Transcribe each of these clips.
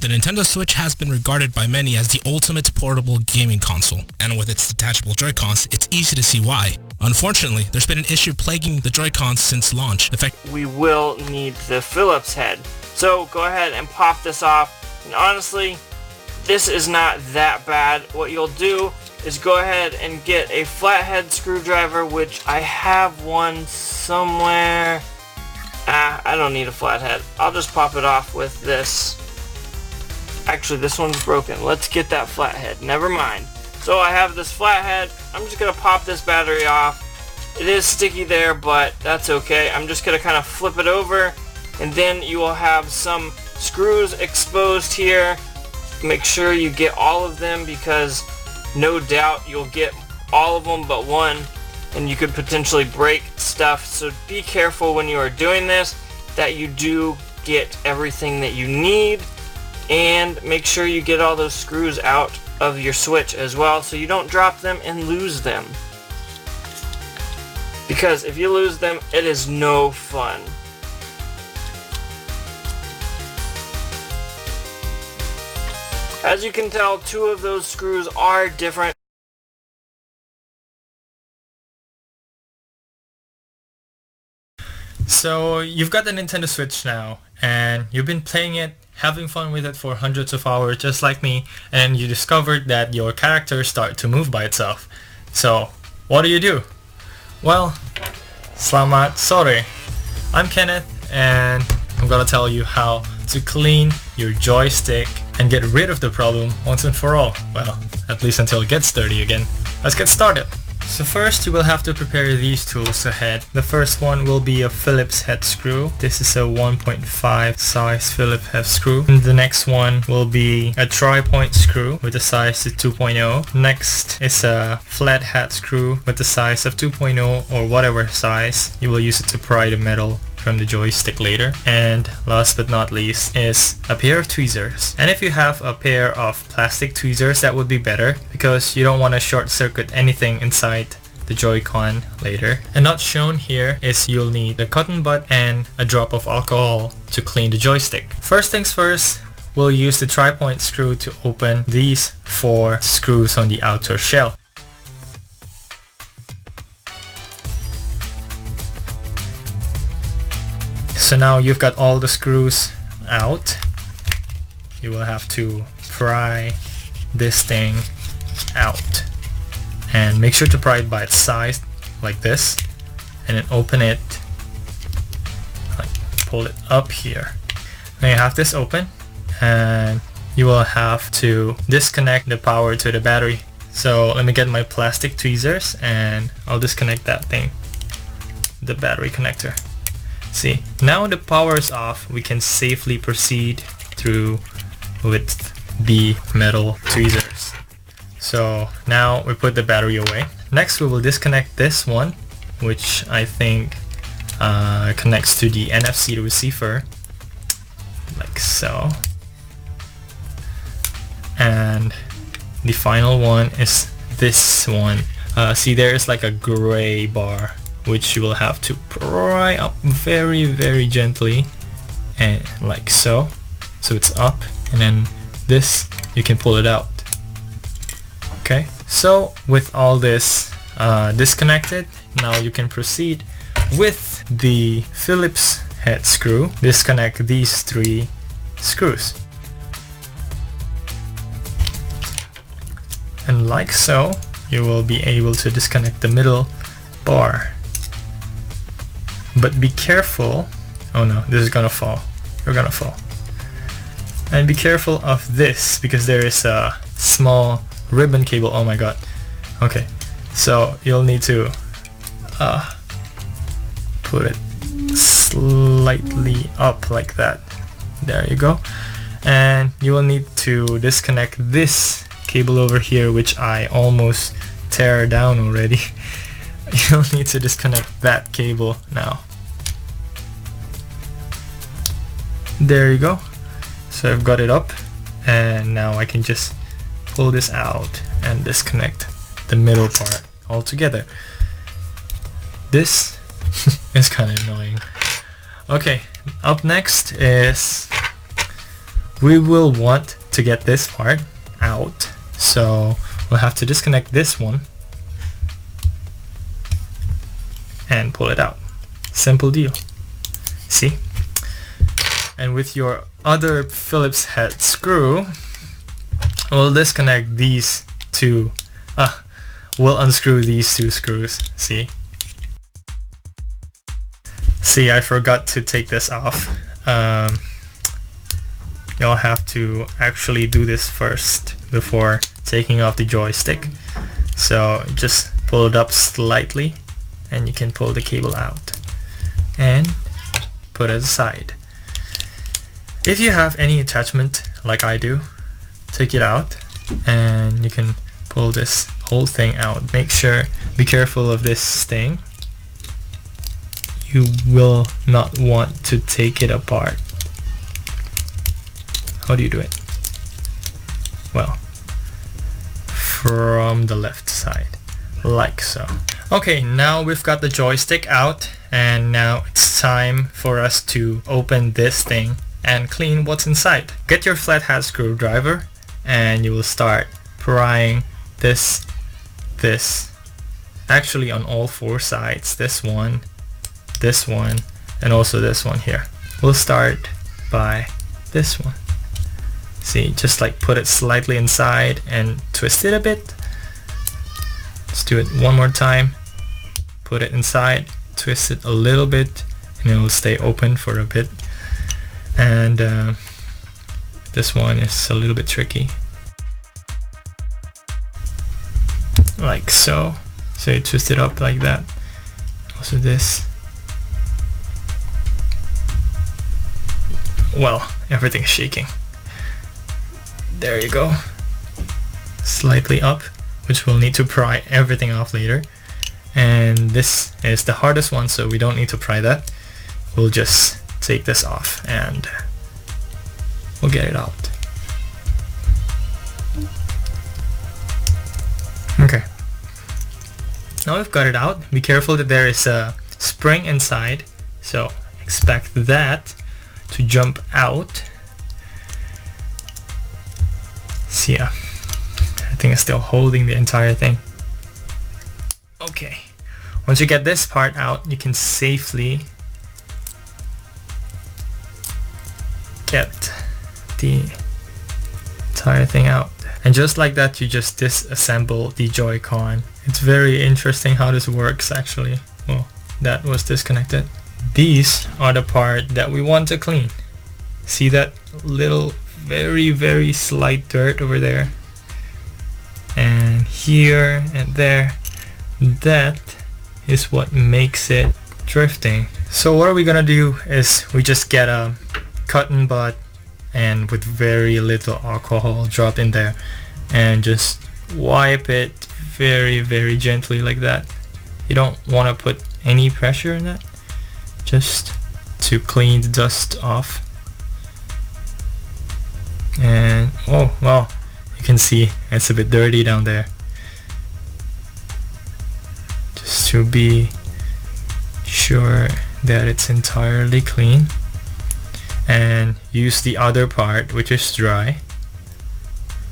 The Nintendo Switch has been regarded by many as the ultimate portable gaming console, and with its detachable Joy-Cons, it's easy to see why. Unfortunately, there's been an issue plaguing the Joy-Cons since launch. In fact, we will need the Phillips head. So go ahead and pop this off, and honestly, this is not that bad. What you'll do is go ahead and get a flathead screwdriver, which I have one somewhere. I don't need a flathead. I'll just pop it off with this. Actually, this one's broken. Let's get that flathead. Never mind. So I have this flathead. I'm just going to pop this battery off. It is sticky there, but that's okay. I'm just going to kind of flip it over, and then you will have some screws exposed here. Make sure you get all of them, because no doubt you'll get all of them but one, and you could potentially break stuff. So be careful when you are doing this that you do get everything that you need. And make sure you get all those screws out of your Switch as well, so you don't drop them and lose them. Because if you lose them, it is no fun. As you can tell, two of those screws are different. So you've got the Nintendo Switch now, and you've been playing it, having fun with it for hundreds of hours just like me, and you discovered that your character started to move by itself. So what do? Well, selamat sore. I'm Kenneth, and I'm gonna tell you how to clean your joystick and get rid of the problem once and for all. Well, at least until it gets dirty again. Let's get started. So first you will have to prepare these tools ahead. The first one will be a Phillips head screw. This is a 1.5 size Phillips head screw. And the next one will be a tri-point screw with a size of 2.0. Next is a flat head screw with the size of 2.0 or whatever size. You will use it to pry the metal from the joystick later. And last but not least is a pair of tweezers. And if you have a pair of plastic tweezers, that would be better, because you don't want to short circuit anything inside the Joy-Con later. And not shown here is you'll need a cotton bud and a drop of alcohol to clean the joystick. First things first, we'll use the tri-point screw to open these 4 screws on the outer shell. So now you've got all the screws out. You will have to pry this thing out. And make sure to pry it by its size, like this. And then open it, like pull it up here. Now you have this open, and you will have to disconnect the power to the battery. So let me get my plastic tweezers and I'll disconnect that thing, the battery connector. See, now the power is off, we can safely proceed through with the metal tweezers. So now we put the battery away. Next we will disconnect this one, which I think connects to the NFC receiver, like so. And the final one is this one. See, there is like a gray bar, which you will have to pry up very, very gently, and like so. So it's up, and then this, you can pull it out. Okay, so with all this disconnected, now you can proceed with the Phillips head screw. Disconnect these 3 screws. And like so, you will be able to disconnect the middle bar. But be careful. Oh no, this is gonna fall. You're gonna fall. And be careful of this, because there is a small ribbon cable. Oh my god. Okay, so you'll need to put it slightly up like that. There you go. And you will need to disconnect this cable over here, which I almost tear down already. You'll need to disconnect that cable now. There you go. So I've got it up, and now I can just pull this out and disconnect the middle part altogether. This is kind of annoying. Okay, up next is we will want to get this part out. So we'll have to disconnect this one and pull it out. Simple deal. See? And with your other Phillips head screw, we'll disconnect these two. We'll unscrew these two screws. See? See, I forgot to take this off. You'll have to actually do this first before taking off the joystick. So just pull it up slightly and you can pull the cable out and put it aside. If you have any attachment like I do, take it out and you can pull this whole thing out. Be careful of this thing. You will not want to take it apart. How do you do it? Well, from the left side, like so. Okay, now we've got the joystick out, and now it's time for us to open this thing and clean what's inside. Get your flathead screwdriver and you will start prying this actually on all four sides, this one, and also this one here. We'll start by this one. See, just like put it slightly inside and twist it a bit. Let's do it one more time. Put it inside, twist it a little bit, and it will stay open for a bit. And this one is a little bit tricky. Like so. So you twist it up like that. Also this. Well, everything's shaking. There you go. Slightly up, which we'll need to pry everything off later. And this is the hardest one, so we don't need to pry that. We'll just take this off and we'll get it out. Okay. Now we've got it out. Be careful that there is a spring inside, so expect that to jump out. See, I think it's still holding the entire thing. Okay, once you get this part out, you can safely get the entire thing out. And just like that, you just disassemble the Joy-Con. It's very interesting how this works actually. Well, that was disconnected. These are the part that we want to clean. See that little very slight dirt over there? And here and there. That is what makes it drifting. So what are we gonna do is we just get a cotton bud and with very little alcohol drop in there and just wipe it very gently like that. You don't want to put any pressure in that, just to clean the dust off. And oh well, you can see it's a bit dirty down there. Just to be sure that it's entirely clean, and use the other part which is dry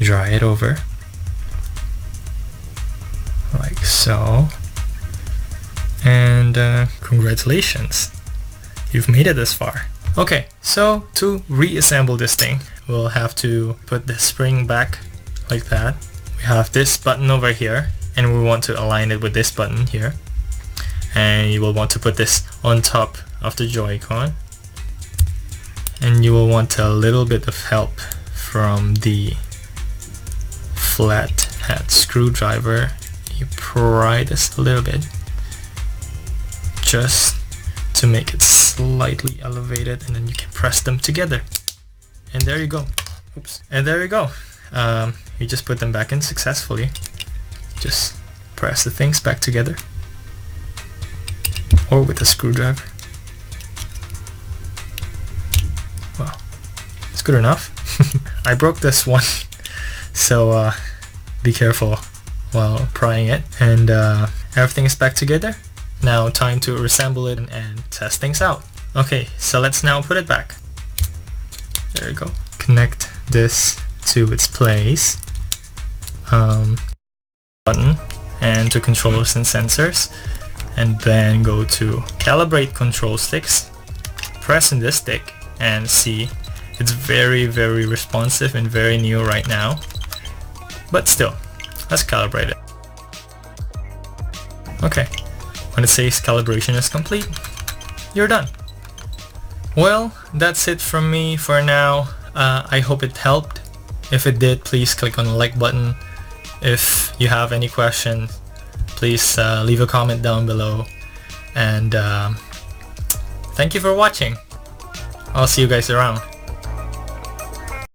it over like so. And congratulations, you've made it this far. Okay, so to reassemble this thing, we'll have to put the spring back like that. We have this button over here and we want to align it with this button here, and you will want to put this on top of the Joy-Con, and you will want a little bit of help from the flat head screwdriver. You pry this a little bit just to make it slightly elevated, and then you can press them together, and there you go. Oops. And there you go. You just put them back in successfully. Just press the things back together, or with a screwdriver. Well, it's good enough. I broke this one, so be careful while prying it. And everything is back together. Now time to reassemble it and test things out. Okay, so let's now put it back. There you go. You connect this to its place. Button and to controllers and sensors, and then go to calibrate control sticks, press in this stick, and see it's very responsive and very new right now. But still, let's calibrate it. Okay, when it says calibration is complete, you're done. Well, that's it from me for now. I hope it helped. If it did, please click on the like button. If you have any questions, please leave a comment down below. And thank you for watching. I'll see you guys around.